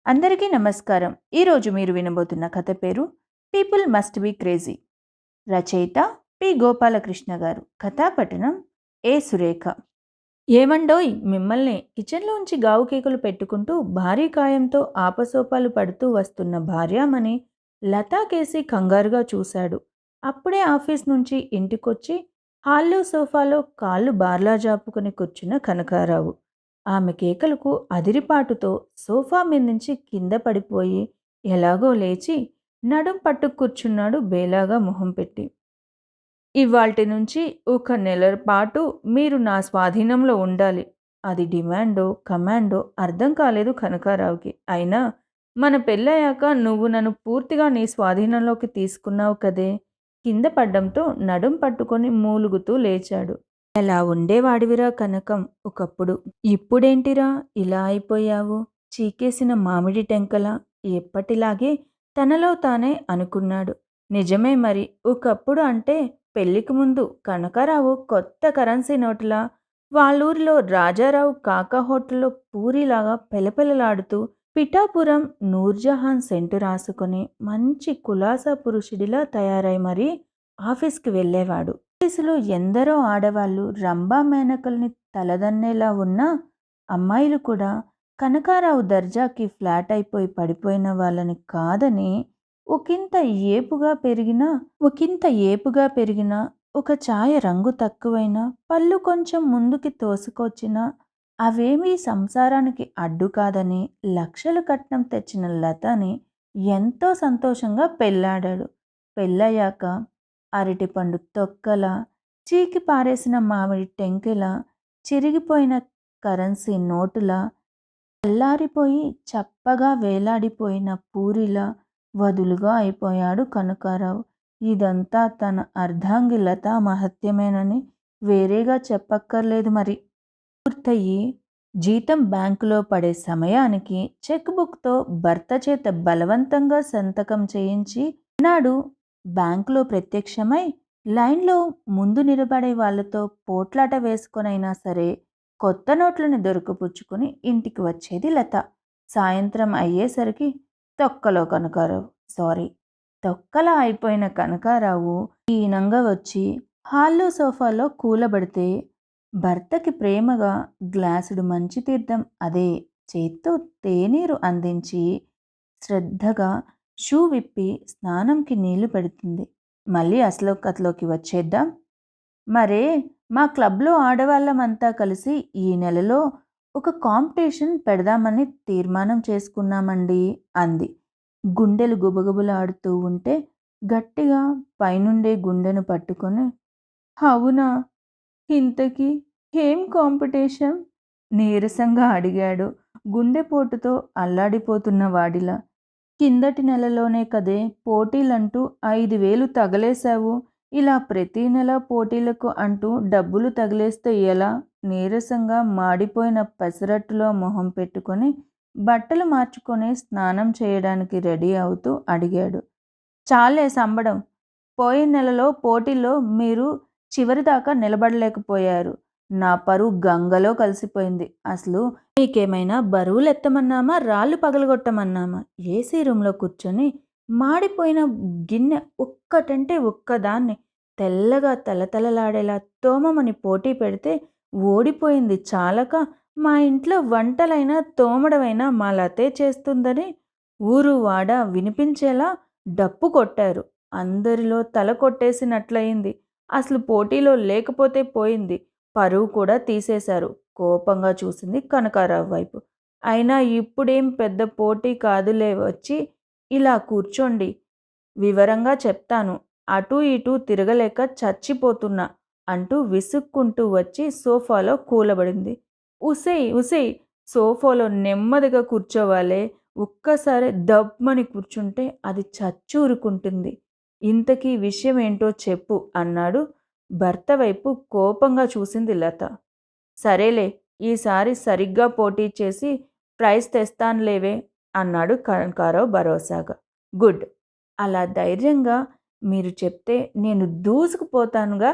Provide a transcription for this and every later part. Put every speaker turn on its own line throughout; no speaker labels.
అందరికీ నమస్కారం. ఈరోజు మీరు వినబోతున్న కథ పేరు 'పీపుల్ మస్ట్ బి క్రేజీ'. రచయిత పి. గోపాలకృష్ణ గారు. కథాపఠనం ఏ. సురేఖ. ఏమండోయ్ మిమ్మల్ని కిచెన్లోంచి గావు కేకులు పెట్టుకుంటూ భారీ కాయంతో ఆపసోపాలు పడుతూ వస్తున్న భార్యామణి లతాకేసి కంగారుగా చూశాడు. అప్పుడే ఆఫీస్ నుంచి ఇంటికొచ్చి హాల్లో సోఫాలో కాళ్ళు బార్లా జాపుకుని కూర్చున్న కనకారావు. ఆమె కేకలకు అదిరిపాటుతో సోఫా మీద నుంచి కింద పడిపోయి ఎలాగో లేచి నడుం పట్టు కూర్చున్నాడు బేలాగా మొహం పెట్టి. ఇవాల్టి నుంచి ఒక నెల పాటు మీరు నా స్వాధీనంలో ఉండాలి. అది డిమాండో కమాండో అర్థం కాలేదు కనకారావుకి. అయినా మన పెళ్ళయ్యాక నువ్వు నన్ను పూర్తిగా నీ స్వాధీనంలోకి తీసుకున్నావు కదే. కింద పడ్డంతో నడుం పట్టుకొని మూలుగుతూ లేచాడు. ఎలా ఉండేవాడివిరా కనకం ఒకప్పుడు. ఇప్పుడేంటిరా ఇలా అయిపోయావు? చీకేసిన మామిడి టెంకలా. ఎప్పటిలాగే తనలో తానే అనుకున్నాడు. నిజమే మరి. ఒకప్పుడు అంటే పెళ్లికి ముందు కనకారావు కొత్త కరెన్సీ నోటులా వాళ్ళూరిలో రాజారావు కాకా హోటల్లో పూరిలాగా పెలపెలలాడుతూ పిఠాపురం నూర్జహాన్ సెంటు రాసుకొని మంచి కులాసా పురుషుడిలా తయారై మరీ ఆఫీస్కి వెళ్ళేవాడు. ఆఫీసులో ఎందరో ఆడవాళ్ళు రంభా మేనకల్ని తలదన్నేలా ఉన్న అమ్మాయిలు కూడా కనకారావు దర్జాకి ఫ్లాట్ అయిపోయి పడిపోయిన వాళ్ళని కాదని ఒకంత ఏపుగా పెరిగిన ఒక ఛాయ రంగు తక్కువైనా పళ్ళు కొంచెం ముందుకి తోసుకొచ్చినా అవేమీ సంసారానికి అడ్డు కాదని లక్షలు కట్నం తెచ్చిన లతని ఎంతో సంతోషంగా పెళ్ళాడాడు. పెళ్ళయ్యాక అరటిపండు తొక్కల, చీకి పారేసిన మామిడి టెంకెల, చిరిగిపోయిన కరెన్సీ నోటుల, చల్లారిపోయి చప్పగా వేలాడిపోయిన పూరిలా వదులుగా అయిపోయాడు కనకారావు. ఇదంతా తన అర్ధాంగి లతా మహత్యమేనని వేరేగా చెప్పక్కర్లేదు మరి. పూర్తయి జీతం బ్యాంకులో పడే సమయానికి చెక్ బుక్తో భర్త చేత బలవంతంగా సంతకం చేయించి నాడు బ్యాంకులో ప్రత్యక్షమై లైన్లో ముందు నిలబడే వాళ్లతో పోట్లాట వేసుకొనైనా సరే కొత్త నోట్లను దొరికిపుచ్చుకొని ఇంటికి వచ్చేది లత. సాయంత్రం అయ్యేసరికి తొక్కలా అయిపోయిన కనకారావు ఈనంగా వచ్చి హాల్లో సోఫాలో కూలబడితే భర్తకి ప్రేమగా గ్లాసుడు మంచి తీర్థం అదే చేత్తో తేనీరు అందించి శ్రద్ధగా షూ విప్పి స్నానంకి నీళ్లు పెడుతుంది. మళ్ళీ అసలు కథలోకి వచ్చేద్దాం. మరే మా క్లబ్లో ఆడవాళ్ళమంతా కలిసి ఈ నెలలో ఒక కాంపిటీషన్ పెడదామని తీర్మానం చేసుకున్నామండి అంది. గుండెలు గుబగుబలాడుతూ ఉంటే గట్టిగా పైనుండే గుండెను పట్టుకొని, అవునా, ఇంతకీ ఏం కాంపిటీషన్? నీరసంగా అడిగాడు గుండెపోటుతో అల్లాడిపోతున్న వాడిలా. కిందటి నెలలోనే కదే పోటీలంటూ 5,000 తగలేశావు. ఇలా ప్రతీ నెల పోటీలకు అంటూ డబ్బులు తగిలేస్తే ఎలా? నీరసంగా మాడిపోయిన పెసరట్టులో మొహం పెట్టుకొని బట్టలు మార్చుకొని స్నానం చేయడానికి రెడీ అవుతూ అడిగాడు. చాలే సంబడం. పోయిన నెలలో పోటీల్లో మీరు చివరిదాకా నిలబడలేకపోయారు. నా పరువు గంగలో కలిసిపోయింది. అసలు మీకేమైనా బరువులు ఎత్తమన్నామా, రాళ్ళు పగలగొట్టమన్నామా? ఏసీ రూమ్లో కూర్చొని మాడిపోయిన గిన్నె ఒక్కటంటే ఒక్కదాన్ని తెల్లగా తలతలలాడేలా తోమమని పోటీ పెడితే ఓడిపోయింది చాలక మా ఇంట్లో వంటలైనా తోమడమైనా మా లతే చేస్తుందని ఊరు వాడ వినిపించేలా డప్పు కొట్టారు. అందరిలో తల కొట్టేసినట్లయింది. అసలు పోటీలో లేకపోతే పోయింది, పరువు కూడా తీసేశారు. కోపంగా చూసింది కనకారావు వైపు. అయినా ఇప్పుడేం పెద్ద పోటీ కాదులే, వచ్చి ఇలా కూర్చోండి, వివరంగా చెప్తాను. అటూ ఇటూ తిరగలేక చచ్చిపోతున్నా అంటూ విసుక్కుంటూ వచ్చి సోఫాలో కూలబడింది. ఉసేయ్ సోఫాలో నెమ్మదిగా కూర్చోవాలే, ఒక్కసారి దబ్బమని కూర్చుంటే అది చచ్చూరుకుంటుంది. ఇంతకీ విషయం ఏంటో చెప్పు అన్నాడు. భర్త వైపు కోపంగా చూసింది లత. సరేలే, ఈసారి సరిగ్గా పోటీ చేసి ప్రైజ్ తెస్తానులేవే అన్నాడు కనకారావు భరోసాగా. గుడ్. అలా ధైర్యంగా మీరు చెప్తే నేను దూసుకుపోతానుగా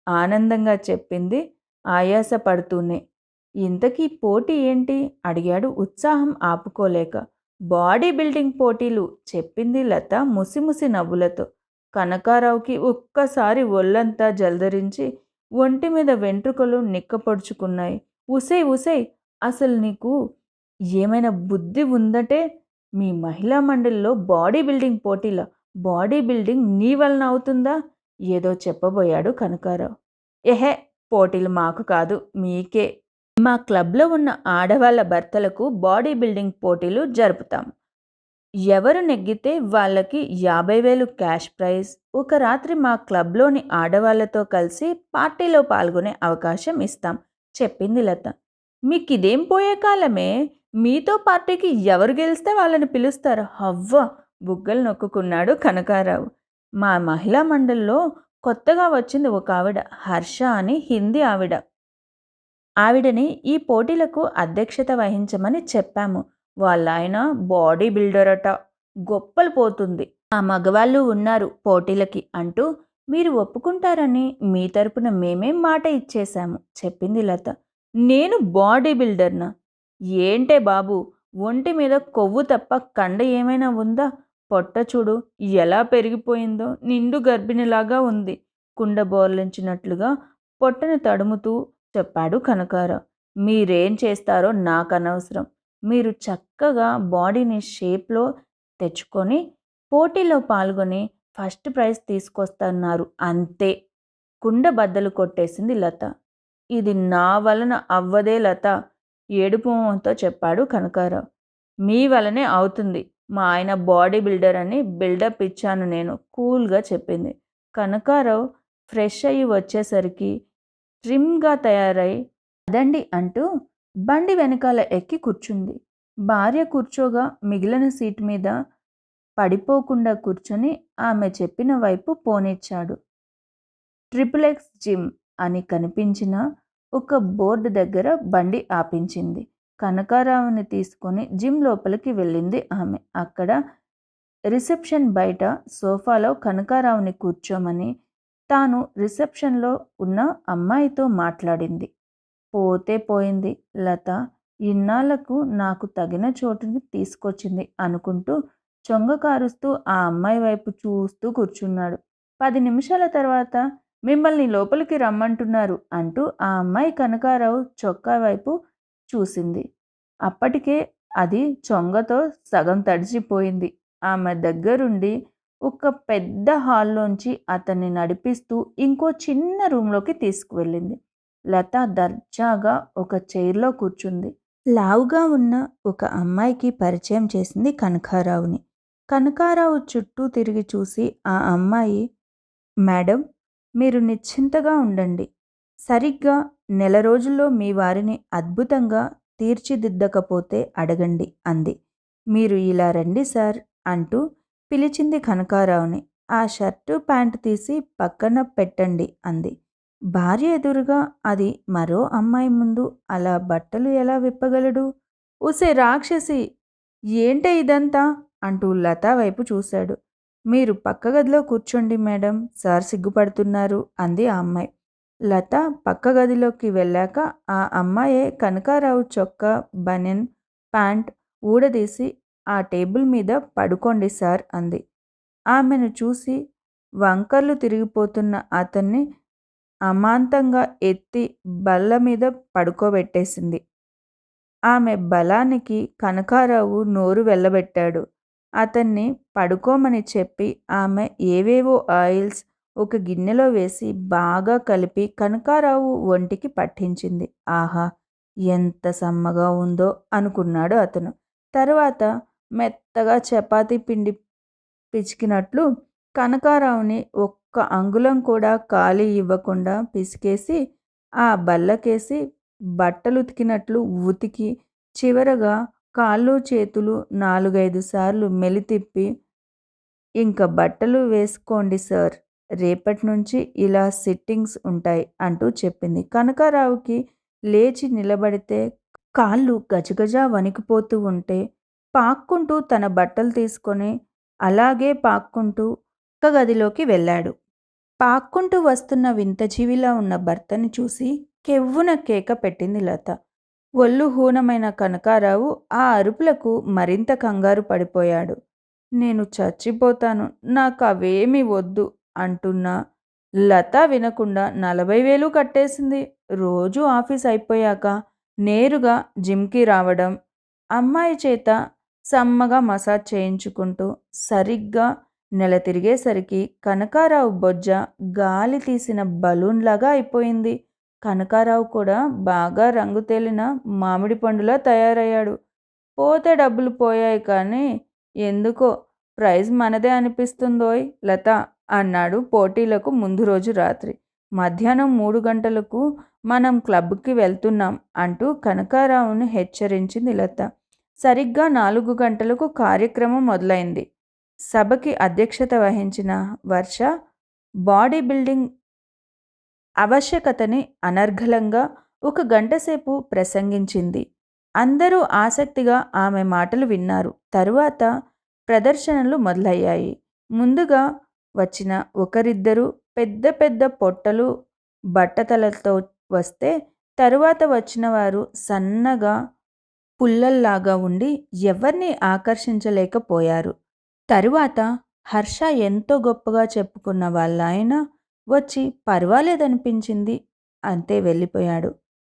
ఆనందంగా చెప్పింది ఆయాస పడుతూనే. ఇంతకీ పోటీ ఏంటి అడిగాడు ఉత్సాహం ఆపుకోలేక. బాడీ బిల్డింగ్ పోటీలు చెప్పింది లత ముసిముసి నవ్వులతో. కనకారావుకి ఒక్కసారి ఒళ్ళంతా జలదరించి ఒంటి మీద వెంట్రుకలు నిక్కపొడుచుకున్నాయి. ఉసేయ్ ఉసేయ్, అసలు నీకు ఏమైనా బుద్ధి ఉందటే? మీ మహిళా మండలిలో బాడీ బిల్డింగ్ పోటీల? బాడీ బిల్డింగ్ నీ వలన అవుతుందా? ఏదో చెప్పబోయాడు కనకారావు. ఎహే, పోటీలు మాకు కాదు, మీకే. మా క్లబ్లో ఉన్న ఆడవాళ్ళ భర్తలకు బాడీ బిల్డింగ్ పోటీలు జరుపుతాం. ఎవరు నెగ్గితే వాళ్ళకి 50,000 క్యాష్ ప్రైజ్, ఒక రాత్రి మా క్లబ్లోని ఆడవాళ్లతో కలిసి పార్టీలో పాల్గొనే అవకాశం ఇస్తాం చెప్పింది లత. మీకిదేం పోయే కాలమే? మీతో పార్టీకి ఎవరు గెలిస్తే వాళ్ళని పిలుస్తారు. హవ్వ, బుగ్గలు నొక్కుకున్నాడు కనకారావు. మా మహిళా మండలిలో కొత్తగా వచ్చింది ఒక ఆవిడ, హర్ష అని, హిందీ ఆవిడ. ఆవిడని ఈ పోటీలకు అధ్యక్షత వహించమని చెప్పాము. వాళ్ళాయన బాడీ బిల్డర్ అట, గొప్పలు పోతుంది. ఆ మగవాళ్ళు ఉన్నారు పోటీలకి అంటూ మీరు ఒప్పుకుంటారని మీ తరపున మేమేం మాట ఇచ్చేశాము చెప్పింది లత. నేను బాడీ బిల్డర్నా? ఏంటే బాబు, ఒంటి మీద కొవ్వు తప్ప కండ ఏమైనా ఉందా? పొట్ట చూడు ఎలా పెరిగిపోయిందో, నిండు గర్భిణిలాగా ఉంది. కుండ బోర్లించినట్లుగా పొట్టను తడుముతూ చెప్పాడు కనకారావు. మీరేం చేస్తారో నాకు అనవసరం. మీరు చక్కగా బాడీని షేప్లో తెచ్చుకొని పోటీలో పాల్గొని ఫస్ట్ ప్రైజ్ తీసుకొస్తున్నారు అంతే. కుండ బద్దలు కొట్టేసింది లత. ఇది నా వలన అవ్వదే లత, ఏడుపుతో చెప్పాడు కనకారావు. మీ వలనే అవుతుంది. మా ఆయన బాడీ బిల్డర్ అని బిల్డప్ ఇచ్చాను నేను, కూల్గా చెప్పింది. కనకారావు ఫ్రెష్ అయ్యి వచ్చేసరికి ట్రిమ్గా తయారై అదండి అంటూ బండి వెనకాల ఎక్కి కూర్చుంది. భార్య కూర్చోగా మిగిలిన సీట్ మీద పడిపోకుండా కూర్చొని ఆమె చెప్పిన వైపు పోనిచ్చాడు. XXX జిమ్ అని కనిపించిన ఒక బోర్డు దగ్గర బండి ఆపించింది. కనకారావుని తీసుకొని జిమ్ లోపలికి వెళ్ళింది ఆమె. అక్కడ రిసెప్షన్ బయట సోఫాలో కనకారావుని కూర్చోమని తాను రిసెప్షన్లో ఉన్న అమ్మాయితో మాట్లాడింది. పోతే పోయింది లత, ఇన్నాళ్లకు నాకు తగిన చోటుని తీసుకొచ్చింది అనుకుంటూ చొంగకారుస్తూ ఆ అమ్మాయి వైపు చూస్తూ కూర్చున్నాడు. 10 నిమిషాల తర్వాత మిమ్మల్ని లోపలికి రమ్మంటున్నారు అంటూ ఆ అమ్మాయి కనకారావు చొక్కా వైపు చూసింది. అప్పటికే అది చొంగతో సగం తడిసిపోయింది. ఆమె దగ్గరుండి ఒక పెద్ద హాల్లోంచి అతన్ని నడిపిస్తూ ఇంకో చిన్న రూమ్లోకి తీసుకువెళ్ళింది. లత దర్జాగా ఒక చైర్లో కూర్చుంది. లావుగా ఉన్న ఒక అమ్మాయికి పరిచయం చేసింది కనకారావుని. కనకారావు చుట్టూ తిరిగి చూసి ఆ అమ్మాయి, మేడం, మీరు నిశ్చింతగా ఉండండి. సరిగ్గా నెల రోజుల్లో మీ వారిని అద్భుతంగా తీర్చిదిద్దకపోతే అడగండి అంది. మీరు ఇలా రండి సార్ అంటూ పిలిచింది కనకారావుని. ఆ షర్టు ప్యాంటు తీసి పక్కన పెట్టండి అంది. భార్య ఎదురుగా అది మరో అమ్మాయి ముందు అలా బట్టలు ఎలా విప్పగలడు? ఉసే రాక్షసి, ఏంటే ఇదంతా అంటూ లత వైపు చూశాడు. మీరు పక్క గదిలో కూర్చోండి మేడం, సార్ సిగ్గుపడుతున్నారు అంది ఆ అమ్మాయి. లత పక్క గదిలోకి వెళ్ళాక ఆ అమ్మాయే కనకారావు చొక్కా, బనియన్, ప్యాంట్ ఊడదీసి ఆ టేబుల్ మీద పడుకోండి సార్ అంది. ఆమెను చూసి వంకర్లు తిరిగిపోతున్న అతన్ని అమాంతంగా ఎత్తి బల్ల మీద పడుకోబెట్టేసింది. ఆమె బలానికి కనకారావు నోరు వెళ్ళబెట్టాడు. అతన్ని పడుకోమని చెప్పి ఆమె ఏవేవో ఆయిల్స్ ఒక గిన్నెలో వేసి బాగా కలిపి కనకారావు ఒంటికి పట్టించింది. ఆహా, ఎంత సమ్మగా ఉందో అనుకున్నాడు అతను. తర్వాత మెత్తగా చపాతీ పిండి పిసికినట్లు కనకారావుని ఒక్క అంగుళం కూడా ఖాళీ ఇవ్వకుండా పిసికేసి ఆ బల్లకేసి బట్టలు ఉతికినట్లు ఉతికి చివరగా కాళ్ళు చేతులు 4-5 సార్లు మెలితిప్పి, ఇంక బట్టలు వేసుకోండి సార్, రేపటి నుంచి ఇలా సిట్టింగ్స్ ఉంటాయి అంటూ చెప్పింది. కనకారావుకి లేచి నిలబడితే కాళ్ళు గజగజ వణికిపోతూ ఉంటే పాక్కుంటూ తన బట్టలు తీసుకొని అలాగే పాక్కుంటూ పక్క గదిలోకి వెళ్ళాడు. పాక్కుంటూ వస్తున్న వింత జీవిలా ఉన్న భర్తని చూసి కెవ్వున కేక పెట్టింది లత. ఒళ్ళు హూనమైన కనకారావు ఆ అరుపులకు మరింత కంగారు పడిపోయాడు. నేను చచ్చిపోతాను, నాకు అవేమీ వద్దు అంటున్నా లత వినకుండా 40,000 కట్టేసింది. రోజు ఆఫీస్ అయిపోయాక నేరుగా జిమ్కి రావడం, అమ్మాయి చేత సమ్మగా మసాజ్ చేయించుకుంటూ సరిగ్గా నెల తిరిగేసరికి కనకారావు బొజ్జ గాలి తీసిన బలూన్లాగా అయిపోయింది. కనకారావు కూడా బాగా రంగు తేలిన మామిడి పండులా తయారయ్యాడు. పోతే డబ్బులు పోయాయి కానీ ఎందుకో ప్రైజ్ మనదే అనిపిస్తుందోయ్ లత అన్నాడు పోటీలకు ముందు రోజు రాత్రి. మధ్యాహ్నం 3 గంటలకు మనం క్లబ్కి వెళ్తున్నాం అంటూ కనకారావుని హెచ్చరించింది లత. సరిగ్గా 4 గంటలకు కార్యక్రమం మొదలైంది. సభకి అధ్యక్షత వహించిన వర్ష బాడీ బిల్డింగ్ ఆవశ్యకతని అనర్గళంగా 1 గంటసేపు ప్రసంగించింది. అందరూ ఆసక్తిగా ఆమె మాటలు విన్నారు. తరువాత ప్రదర్శనలు మొదలయ్యాయి. ముందుగా వచ్చిన ఒకరిద్దరు పెద్ద పెద్ద పొట్టలు బట్టతలతో వస్తే, తరువాత వచ్చిన వారు సన్నగా పుల్లల్లాగా ఉండి ఎవరిని ఆకర్షించలేకపోయారు. తరువాత హర్ష ఎంతో గొప్పగా చెప్పుకున్న వాళ్ళాయన వచ్చి పర్వాలేదనిపించింది అంతే వెళ్ళిపోయాడు.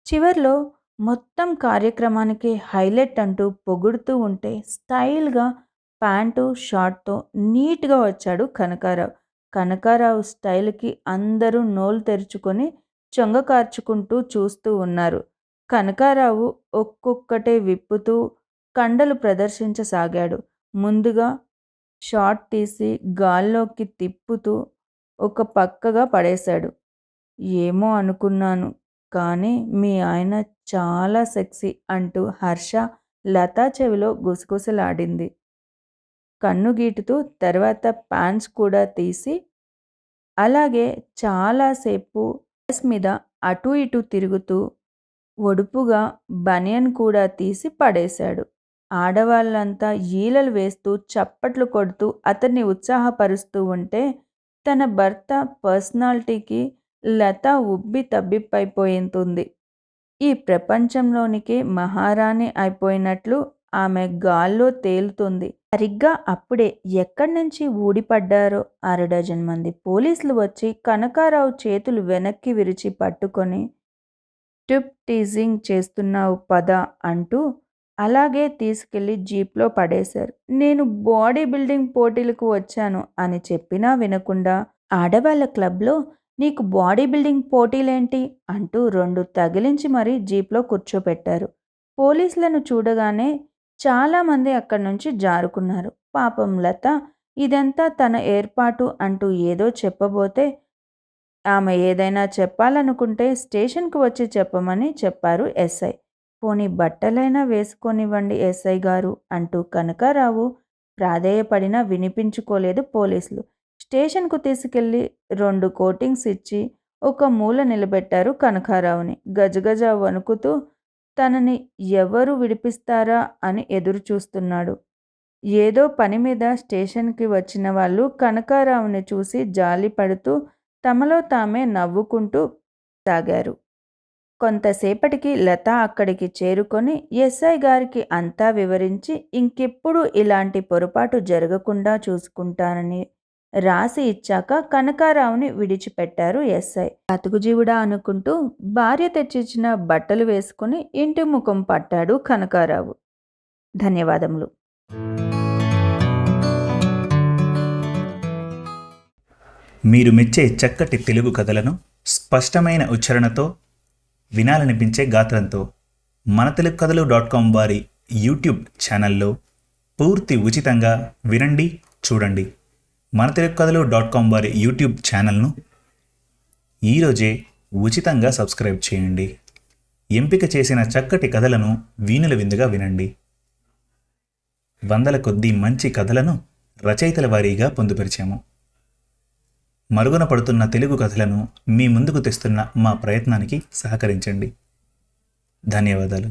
చివర్లో మొత్తం కార్యక్రమానికి హైలైట్ అంటూ పొగుడుతూ ఉంటే స్టైల్గా ప్యాంటు షార్ట్తో నీట్గా వచ్చాడు కనకారావు. కనకారావు స్టైల్కి అందరూ నోలు తెరుచుకొని చొంగ కార్చుకుంటూ చూస్తూ ఉన్నారు. కనకారావు ఒక్కొక్కటే విప్పుతూ కండలు ప్రదర్శించసాగాడు. ముందుగా షార్ట్ తీసి గాల్లోకి తిప్పుతూ ఒక పక్కగా పడేశాడు. ఏమో అనుకున్నాను కానీ మీ ఆయన చాలా సెక్సీ అంటూ హర్ష లతా చెవిలో గుసగుసలాడింది. కన్ను గీటుతూ తర్వాత ప్యాంట్స్ కూడా తీసి అలాగే చాలాసేపు డ్రెస్ మీద అటూ ఇటూ తిరుగుతూ ఒడుపుగా బనియన్ కూడా తీసి పడేశాడు. ఆడవాళ్ళంతా ఈలలు వేస్తూ చప్పట్లు కొడుతూ అతన్ని ఉత్సాహపరుస్తూ ఉంటే తన భర్త పర్సనాలిటీకి లత ఉబ్బి తబ్బిబ్బైపోయింది. ఈ ప్రపంచంలోనికి మహారాణి అయిపోయినట్లు ఆమె గాల్లో తేలుతుంది. సరిగ్గా అప్పుడే ఎక్కడి నుంచి ఊడిపడ్డారో 6 డజన్ మంది పోలీసులు వచ్చి కనకారావు చేతులు వెనక్కి విరిచి పట్టుకొని టిప్ టీజింగ్ చేస్తున్నావు పద అంటూ అలాగే తీసుకెళ్లి జీప్లో పడేశారు. నేను బాడీ బిల్డింగ్ పోటీలకు వచ్చాను అని చెప్పినా వినకుండా ఆడవాళ్ళ క్లబ్లో నీకు బాడీ బిల్డింగ్ పోటీలేంటి అంటూ 2 తగిలించి మరీ జీప్లో కూర్చోపెట్టారు. పోలీసులను చూడగానే చాలామంది అక్కడి నుంచి జారుకున్నారు. పాపం లత ఇదంతా తన ఏర్పాటు అంటూ ఏదో చెప్పబోతే ఆమె ఏదైనా చెప్పాలనుకుంటే స్టేషన్కు వచ్చి చెప్పమని చెప్పారు ఎస్ఐ. పోనీ బట్టలైనా వేసుకొనివ్వండి ఎస్ఐ గారు అంటూ కనకారావు ప్రాధేయపడినా వినిపించుకోలేదు పోలీసులు. స్టేషన్కు తీసుకెళ్లి 2 కోటింగ్స్ ఇచ్చి ఒక మూల నిలబెట్టారు కనకారావుని. గజగజ వణుకుతూ తనని ఎవరు విడిపిస్తారా అని ఎదురు చూస్తున్నాడు. ఏదో పని మీద స్టేషన్కి వచ్చిన వాళ్ళు కనకారావుని చూసి జాలి పడుతూ తమలో తామే నవ్వుకుంటూ సాగారు. కొంతసేపటికి లత అక్కడికి చేరుకొని ఎస్ఐ గారికి అంతా వివరించి ఇంకెప్పుడు ఇలాంటి పొరపాటు జరగకుండా చూసుకుంటానని రాసి ఇచ్చాక కనకారావుని విడిచిపెట్టారు ఎస్ఐ. బతుకుజీవుడా అనుకుంటూ భార్య తెచ్చిచ్చిన బట్టలు వేసుకుని ఇంటి ముఖం పట్టాడు కనకారావు. ధన్యవాదములు.
మీరు మెచ్చే చక్కటి తెలుగు కథలను స్పష్టమైన ఉచ్చారణతో వినాలనిపించే గాత్రంతో మన తెలుగు కథలు .com వారి యూట్యూబ్ ఛానల్లో పూర్తి ఉచితంగా వినండి, చూడండి. మన తెలుగు కథలు .com వారి యూట్యూబ్ ఛానల్ను ఈరోజే ఉచితంగా సబ్స్క్రైబ్ చేయండి. ఎంపిక చేసిన చక్కటి కథలను వీణుల విందుగా వినండి. వందల కొద్దీ మంచి కథలను రచయితల వారీగా పొందుపరిచాము. మరుగున పడుతున్న తెలుగు కథలను మీ ముందుకు తెస్తున్న మా ప్రయత్నానికి సహకరించండి. ధన్యవాదాలు.